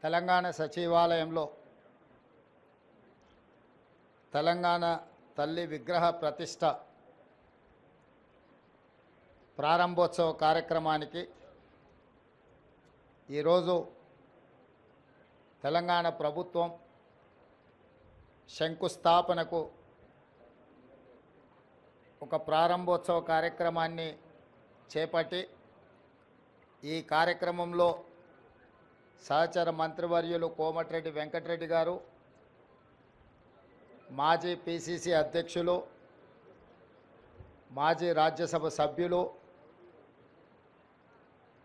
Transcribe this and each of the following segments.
తెలంగాణ సచివాలయంలో తెలంగాణ తల్లి విగ్రహ ప్రతిష్ట ప్రారంభోత్సవ కార్యక్రమానికి ఈరోజు తెలంగాణ ప్రభుత్వం శంకుస్థాపనకు ఒక ప్రారంభోత్సవ కార్యక్రమాన్ని చేపట్టి ఈ కార్యక్రమంలో సహచర మంత్రివర్యులు కోమటిరెడ్డి వెంకటరెడ్డి గారు, మాజీ పిసిసి అధ్యక్షులు, మాజీ రాజ్యసభ సభ్యులు,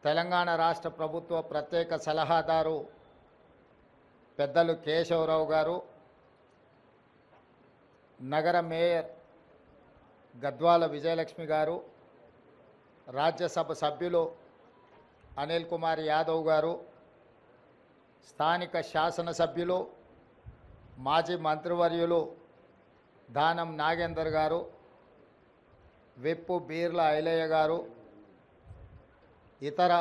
తెలంగాణ రాష్ట్ర ప్రభుత్వ ప్రత్యేక సలహాదారు పెద్దలు కేశవరావు గారు, నగర మేయర్ గద్వాల విజయలక్ష్మి గారు, రాజ్యసభ సభ్యులు అనిల్ కుమార్ యాదవ్ గారు, స్థానిక శాసనసభ్యులు మాజీ మంత్రివర్యులు దానం నాగేందర్ గారు, విప్పు బీర్ల ఐలయ్య గారు, ఇతర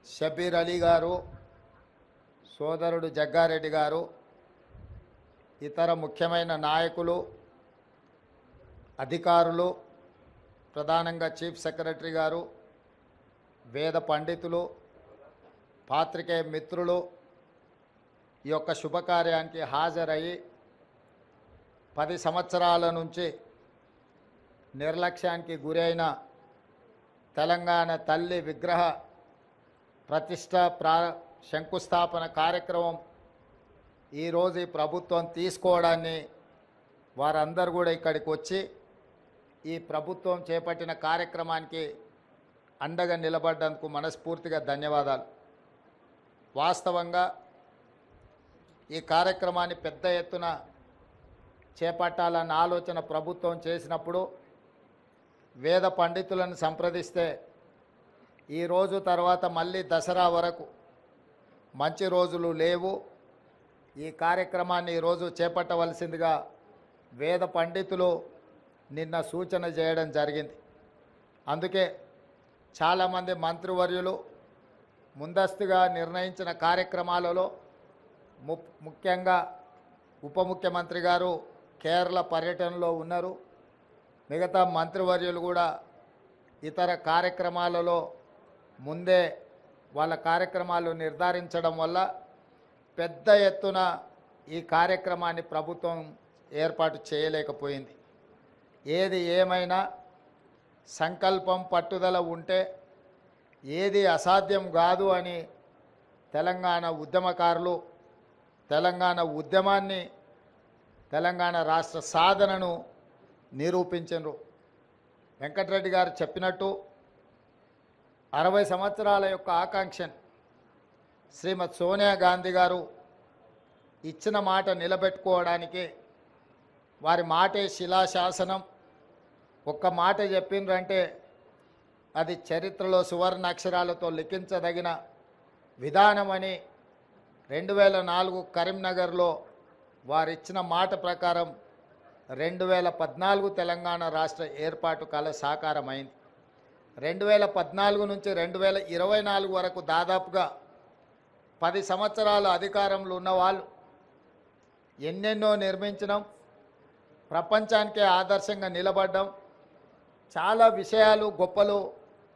షబీర్ అలీ గారు, సోదరుడు జగ్గారెడ్డి గారు, ఇతర ముఖ్యమైన నాయకులు, అధికారులు, ప్రధానంగా చీఫ్ సెక్రటరీ గారు, వేద పండితులు, పాత్రికేయ మిత్రులు ఈ యొక్క శుభకార్యానికి హాజరయ్యి 10 సంవత్సరాల నుంచి నిర్లక్ష్యానికి గురైన తెలంగాణ తల్లి విగ్రహ ప్రతిష్ట శంకుస్థాపన కార్యక్రమం ఈరోజు ఈ ప్రభుత్వం తీసుకోవడాన్ని వారందరూ కూడా ఇక్కడికి వచ్చి ఈ ప్రభుత్వం చేపట్టిన కార్యక్రమానికి అండగా నిలబడ్డందుకు మనస్ఫూర్తిగా ధన్యవాదాలు. వాస్తవంగా ఈ కార్యక్రమాన్ని పెద్ద ఎత్తున చేపట్టాలన్న ఆలోచన ప్రభుత్వం చేసినప్పుడు వేద పండితులను సంప్రదిస్తే ఈరోజు తర్వాత మళ్ళీ దసరా వరకు మంచి రోజులు లేవు, ఈ కార్యక్రమాన్ని ఈరోజు చేపట్టవలసిందిగా వేద పండితులు నిన్న సూచన చేయడం జరిగింది. అందుకే చాలామంది మంత్రివర్యులు ముందస్తుగా నిర్ణయించిన కార్యక్రమాలలో ముఖ్యంగా ఉప ముఖ్యమంత్రి గారు కేరళ పర్యటనలో ఉన్నారు. మిగతా మంత్రివర్యులు కూడా ఇతర కార్యక్రమాలలో ముందే వాళ్ళ కార్యక్రమాలు నిర్ధారించడం వల్ల పెద్ద ఎత్తున ఈ కార్యక్రమాన్ని ప్రభుత్వం ఏర్పాటు చేయలేకపోయింది. ఏది ఏమైనా సంకల్పం పట్టుదల ఉంటే ఏది అసాధ్యం కాదు అని తెలంగాణ ఉద్యమకారులు తెలంగాణ ఉద్యమాన్ని తెలంగాణ రాష్ట్ర సాధనను నిరూపించారు. వెంకటరెడ్డి గారు చెప్పినట్టు 60 సంవత్సరాల యొక్క ఆకాంక్షను శ్రీమతి సోనియా గాంధీ గారు ఇచ్చిన మాట నిలబెట్టుకోవడానికి వారి మాటే శిలాశాసనం. ఒక్క మాట చెప్పిండ్రంటే అది చరిత్రలో సువర్ణ అక్షరాలతో లిఖించదగిన విధానమని 2004 కరీంనగర్లో వారిచ్చిన మాట ప్రకారం 2014 తెలంగాణ రాష్ట్ర ఏర్పాటు కల సాకారమైంది. 2014 నుంచి 2024 వరకు దాదాపుగా 10 సంవత్సరాల అధికారంలో ఉన్నవాళ్ళు ఎన్నెన్నో నిర్మించడం, ప్రపంచానికే ఆదర్శంగా నిలబడ్డం, చాలా విషయాలు గొప్పలు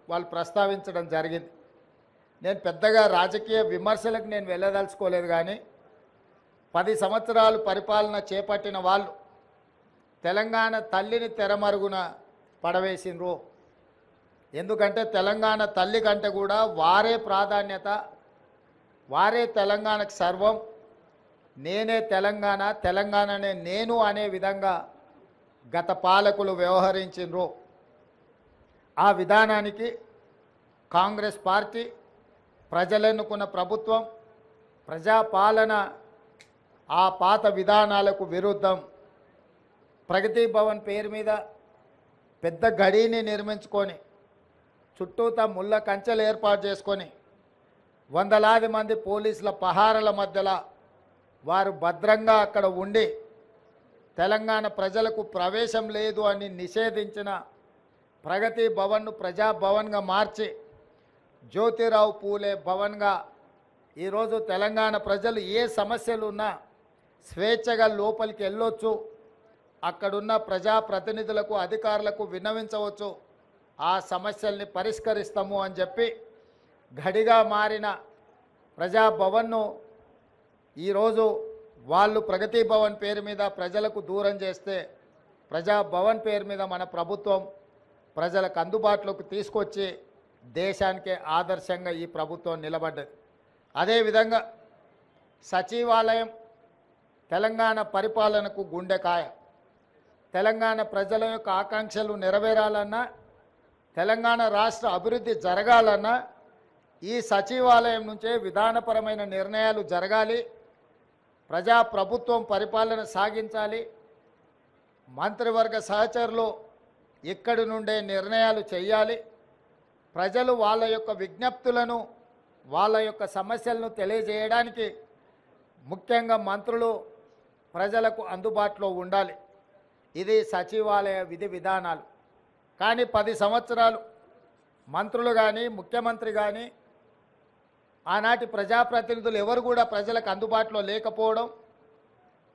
వాళ్ళు ప్రస్తావించడం జరిగింది. నేను పెద్దగా రాజకీయ విమర్శలకు నేను వెళ్ళదలుచుకోలేదు, కానీ 10 సంవత్సరాలు పరిపాలన చేపట్టిన వాళ్ళు తెలంగాణ తల్లిని తెరమరుగున పడవేసిండ్రు. ఎందుకంటే తెలంగాణ తల్లి కంటే కూడా వారే ప్రాధాన్యత, వారే తెలంగాణకు సర్వం, నేనే తెలంగాణ, తెలంగాణనే నేను అనే విధంగా గత పాలకులు వ్యవహరించిండ్రు. ఆ విధానానికి కాంగ్రెస్ పార్టీ, ప్రజలెన్నుకున్న ప్రభుత్వం, ప్రజాపాలన ఆ పాత విధానాలకు విరుద్ధం ప్రగతి భవన్ పేరు మీద పెద్ద గడిని నిర్మించుకొని చుట్టూతా ముళ్ళ కంచెలు ఏర్పాటు చేసుకొని వందలాది మంది పోలీసుల పహారల మధ్యలో వారు భద్రంగా అక్కడ ఉండి తెలంగాణ ప్రజలకు ప్రవేశం లేదు అని నిషేధించిన ప్రగతి భవన్ను ప్రజాభవన్గా మార్చి జ్యోతిరావు పూలే భవన్గా ఈరోజు తెలంగాణ ప్రజలు ఏ సమస్యలు ఉన్నా స్వేచ్ఛగా లోపలికి వెళ్ళొచ్చు, అక్కడున్న ప్రజాప్రతినిధులకు అధికారులకు విన్నవించవచ్చు, ఆ సమస్యల్ని పరిష్కరిస్తాము అని చెప్పి గడిగా మారిన ప్రజాభవన్ను ఈరోజు వాళ్ళు ప్రగతి భవన్ పేరు మీద ప్రజలకు దూరం చేస్తే ప్రజాభవన్ పేరు మీద మన ప్రభుత్వం ప్రజలకు అందుబాటులోకి తీసుకొచ్చి దేశానికే ఆదర్శంగా ఈ ప్రభుత్వం నిలబడ్డది. అదేవిధంగా సచివాలయం తెలంగాణ పరిపాలనకు గుండెకాయ. తెలంగాణ ప్రజల యొక్క ఆకాంక్షలు నెరవేరాలన్నా, తెలంగాణ రాష్ట్ర అభివృద్ధి జరగాలన్నా ఈ సచివాలయం నుంచే విధానపరమైన నిర్ణయాలు జరగాలి, ప్రజాప్రభుత్వం పరిపాలన సాగించాలి, మంత్రివర్గ సహచరులు ఇక్కడి నుండే నిర్ణయాలు చేయాలి, ప్రజలు వాళ్ళ యొక్క విజ్ఞప్తులను వాళ్ళ యొక్క సమస్యలను తెలియజేయడానికి ముఖ్యంగా మంత్రులు ప్రజలకు అందుబాటులో ఉండాలి. ఇది సచివాలయ విధి విధానాలు. కానీ 10 సంవత్సరాలు మంత్రులు కానీ ముఖ్యమంత్రి కానీ ఆనాటి ప్రజాప్రతినిధులు ఎవరు కూడా ప్రజలకు అందుబాటులో లేకపోవడం,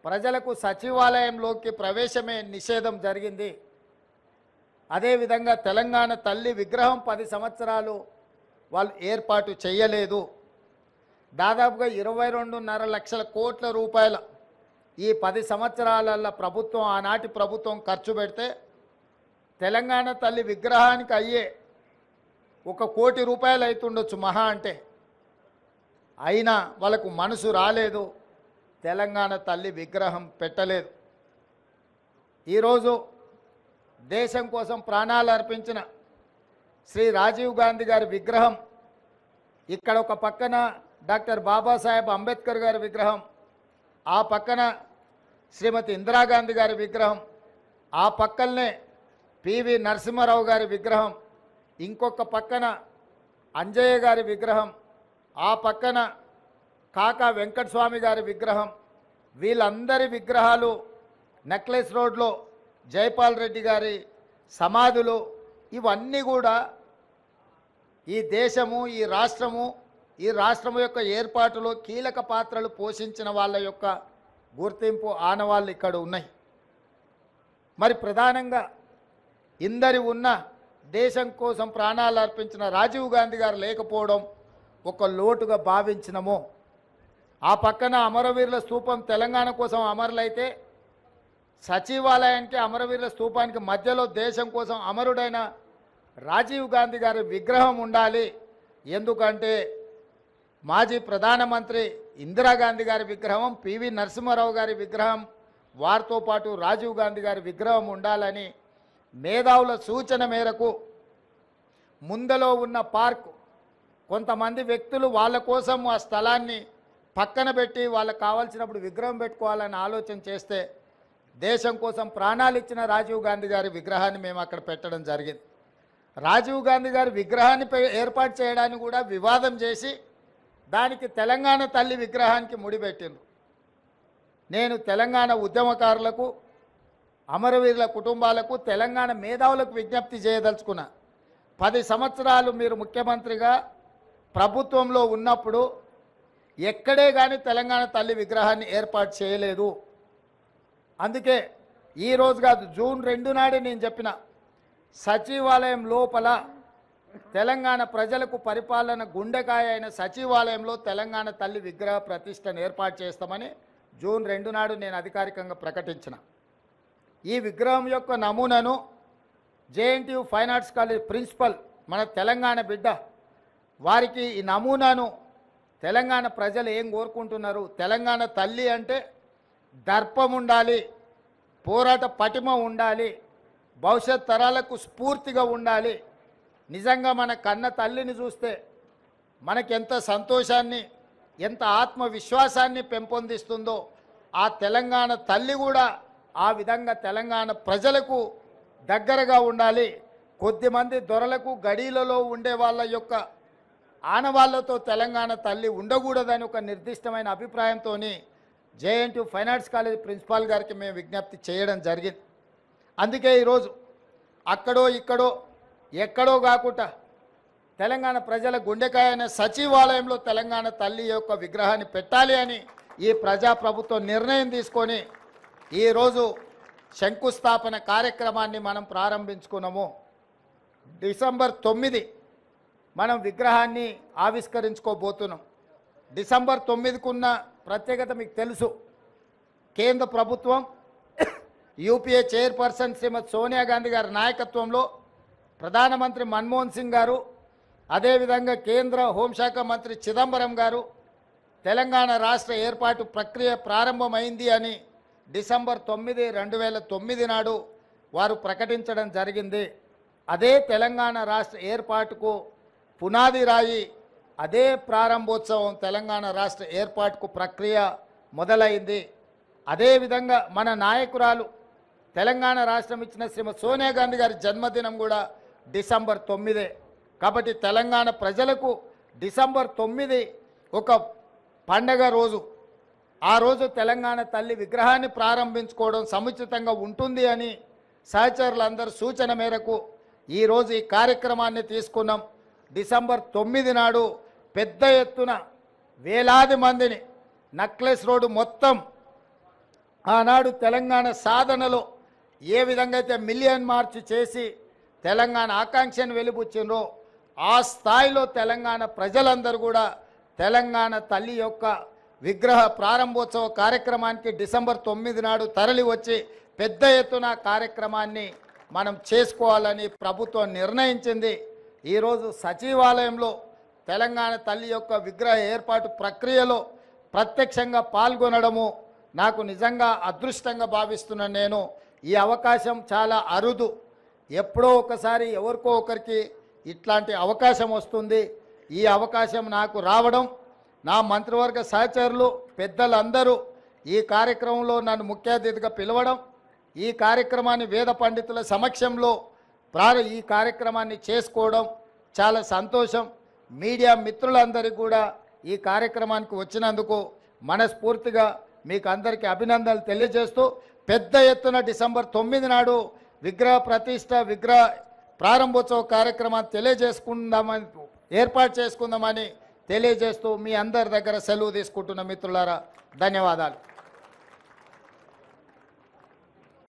ప్రజలకు సచివాలయంలోకి ప్రవేశమే నిషేధం జరిగింది. అదేవిధంగా తెలంగాణ తల్లి విగ్రహం 10 సంవత్సరాలు వాళ్ళు ఏర్పాటు చేయలేదు. దాదాపుగా 22.5 లక్షల కోట్ల రూపాయల ఈ 10 సంవత్సరాలలో ప్రభుత్వం ఆనాటి ప్రభుత్వం ఖర్చు పెడితే తెలంగాణ తల్లి విగ్రహానికి అయ్యే 1 కోటి రూపాయలు అవుతుండొచ్చు మహా అంటే. అయినా వాళ్ళకు మనసు రాలేదు, తెలంగాణ తల్లి విగ్రహం పెట్టలేదు. ఈరోజు దేశం కోసం ప్రాణాలు అర్పించిన శ్రీ రాజీవ్ గాంధీ గారి విగ్రహం ఇక్కడ ఒక పక్కన, డాక్టర్ బాబాసాహెబ్ అంబేద్కర్ గారి విగ్రహం ఆ పక్కన, శ్రీమతి ఇందిరాగాంధీ గారి విగ్రహం ఆ పక్కనే, పివి నరసింహారావు గారి విగ్రహం ఇంకొక పక్కన, అంజయ్య గారి విగ్రహం ఆ పక్కన, కాకా వెంకటస్వామి గారి విగ్రహం, వీళ్ళందరి విగ్రహాలు నెక్లెస్ రోడ్లో జైపాల్ రెడ్డి గారి సమాధులు, ఇవన్నీ కూడా ఈ దేశము ఈ రాష్ట్రము యొక్క ఏర్పాటులో కీలక పాత్రలు పోషించిన వాళ్ళ యొక్క గుర్తింపు ఆనవాళ్ళు ఇక్కడ ఉన్నాయి. మరి ప్రధానంగా ఇందరి ఉన్న దేశం కోసం ప్రాణాలు అర్పించిన రాజీవ్ గాంధీ గారు లేకపోవడం ఒక లోటుగా భావించినము. ఆ పక్కన అమరవీరుల స్తూపం తెలంగాణ కోసం అమరులైతే సచివాలయానికి అమరవీరుల స్తూపానికి మధ్యలో దేశం కోసం అమరుడైన రాజీవ్ గాంధీ గారి విగ్రహం ఉండాలి. ఎందుకంటే మాజీ ప్రధానమంత్రి ఇందిరాగాంధీ గారి విగ్రహం, పివి నరసింహారావు గారి విగ్రహం, వారితో పాటు రాజీవ్ గాంధీ గారి విగ్రహం ఉండాలని మేధావుల సూచన మేరకు ముందలో ఉన్న పార్క్ కొంతమంది వ్యక్తులు వాళ్ళ కోసం ఆ స్థలాన్ని పక్కన పెట్టి వాళ్ళకు కావాల్సినప్పుడు విగ్రహం పెట్టుకోవాలని ఆలోచన చేస్తే దేశం కోసం ప్రాణాలు ఇచ్చిన రాజీవ్ గాంధీ గారి విగ్రహాన్ని మేము అక్కడ పెట్టడం జరిగింది. రాజీవ్ గాంధీ గారి విగ్రహాన్ని ఏర్పాటు చేయడానికి కూడా వివాదం చేసి దానికి తెలంగాణ తల్లి విగ్రహానికి ముడిపెట్టిండ్రు. నేను తెలంగాణ ఉద్యమకారులకు, అమరవీరుల కుటుంబాలకు, తెలంగాణ మేధావులకు విజ్ఞప్తి చేయదలుచుకున్నా. 10 సంవత్సరాలు మీరు ముఖ్యమంత్రిగా ప్రభుత్వంలో ఉన్నప్పుడు ఎక్కడే కానీ తెలంగాణ తల్లి విగ్రహాన్ని ఏర్పాటు చేయలేదు. అందుకే ఈరోజు కాదు, జూన్ 2 నాడే నేను చెప్పిన సచివాలయం లోపల తెలంగాణ ప్రజలకు పరిపాలన గుండెకాయ అయిన సచివాలయంలో తెలంగాణ తల్లి విగ్రహ ప్రతిష్టను ఏర్పాటు చేస్తామని జూన్ 2 నాడు నేను అధికారికంగా ప్రకటించిన. ఈ విగ్రహం యొక్క నమూనాను JNTU fine arts college principal మన తెలంగాణ బిడ్డ వారికి ఈ నమూనాను తెలంగాణ ప్రజలు ఏం కోరుకుంటున్నారు, తెలంగాణ తల్లి అంటే దర్పం ఉండాలి, పోరాట పటిమ ఉండాలి, భవిష్యత్ తరాలకు స్ఫూర్తిగా ఉండాలి. నిజంగా మన కన్న తల్లిని చూస్తే మనకెంత సంతోషాన్ని, ఎంత ఆత్మవిశ్వాసాన్ని పెంపొందిస్తుందో ఆ తెలంగాణ తల్లి కూడా ఆ విధంగా తెలంగాణ ప్రజలకు దగ్గరగా ఉండాలి. కొద్దిమంది దొరలకు గడీలలో ఉండే వాళ్ళ యొక్క ఆనవాళ్లతో తెలంగాణ తల్లి ఉండకూడదని ఒక నిర్దిష్టమైన అభిప్రాయంతో JNTU fine arts college principal గారికి మేము విజ్ఞప్తి చేయడం జరిగింది. అందుకే ఈరోజు అక్కడో ఇక్కడో ఎక్కడో కాకుండా తెలంగాణ ప్రజల గుండెకాయ అయిన సచివాలయంలో తెలంగాణ తల్లి యొక్క విగ్రహాన్ని పెట్టాలి అని ఈ ప్రజాప్రభుత్వం నిర్ణయం తీసుకొని ఈరోజు శంకుస్థాపన కార్యక్రమాన్ని మనం ప్రారంభించుకున్నాము. డిసెంబర్ 9 మనం విగ్రహాన్ని ఆవిష్కరించుకోబోతున్నాం. డిసెంబర్ 9కున్న ప్రత్యేకత మీకు తెలుసు. కేంద్ర ప్రభుత్వం యూపీఏ చైర్పర్సన్ శ్రీమతి సోనియా గాంధీ గారి నాయకత్వంలో ప్రధానమంత్రి మన్మోహన్ సింగ్ గారు, అదేవిధంగా కేంద్ర హోంశాఖ మంత్రి చిదంబరం గారు తెలంగాణ రాష్ట్ర ఏర్పాటు ప్రక్రియ ప్రారంభమైంది అని డిసెంబర్ 9, 2009 నాడు వారు ప్రకటించడం జరిగింది. అదే తెలంగాణ రాష్ట్ర ఏర్పాటుకు పునాది రాయి, అదే ప్రారంభోత్సవం తెలంగాణ రాష్ట్ర ఏర్పాటుకు ప్రక్రియ మొదలైంది. అదేవిధంగా మన నాయకురాలు తెలంగాణ రాష్ట్రం ఇచ్చిన శ్రీమతి సోనియా గాంధీ గారి జన్మదినం కూడా డిసెంబర్ 9. కాబట్టి తెలంగాణ ప్రజలకు డిసెంబర్ 9 ఒక పండగ రోజు. ఆ రోజు తెలంగాణ తల్లి విగ్రహాన్ని ప్రారంభించుకోవడం సముచితంగా ఉంటుంది అని సహచరులందరూ సూచన మేరకు ఈరోజు ఈ కార్యక్రమాన్ని తీసుకున్నాం. డిసెంబర్ 9 నాడు పెద్ద ఎత్తున వేలాది మందిని నక్లెస్ రోడ్డు మొత్తం ఆనాడు తెలంగాణ సాధనలో ఏ విధంగా అయితే మిలియన్ మార్చ్ చేసి తెలంగాణ ఆకాంక్షను వెలిబుచ్చినో ఆ స్థాయిలో తెలంగాణ ప్రజలందరూ కూడా తెలంగాణ తల్లి యొక్క విగ్రహ ప్రారంభోత్సవ కార్యక్రమానికి డిసెంబర్ 9 నాడు తరలి వచ్చి పెద్ద ఎత్తున కార్యక్రమాన్ని మనం చేసుకోవాలని ప్రభుత్వం నిర్ణయించింది. ఈరోజు సచివాలయంలో తెలంగాణ తల్లి యొక్క విగ్రహ ఏర్పాటు ప్రక్రియలో ప్రత్యక్షంగా పాల్గొనడము నాకు నిజంగా అదృష్టంగా భావిస్తున్నాను. నేను ఈ అవకాశం చాలా అరుదు. ఎప్పుడో ఒకసారి ఎవరికో ఒకరికి ఇట్లాంటి అవకాశం వస్తుంది. ఈ అవకాశం నాకు రావడం, నా మంత్రివర్గ సహచరులు పెద్దలందరూ ఈ కార్యక్రమంలో నన్ను ముఖ్య అతిథిగా పిలవడం, ఈ కార్యక్రమాన్ని వేద పండితుల సమక్షంలో ఈ కార్యక్రమాన్ని చేసుకోవడం చాలా సంతోషం. మీడియా మిత్రులందరికీ కూడా ఈ కార్యక్రమానికి వచ్చినందుకు మనస్ఫూర్తిగా మీకు అందరికీ అభినందనలు తెలియజేస్తూ పెద్ద ఎత్తున డిసెంబర్ 9 నాడు విగ్రహ ప్రతిష్ట, విగ్రహ ప్రారంభోత్సవ కార్యక్రమాన్ని ఏర్పాటు చేసుకుందామని తెలియజేస్తూ మీ అందరి దగ్గర సెలవు తీసుకుంటున్న మిత్రులారా ధన్యవాదాలు.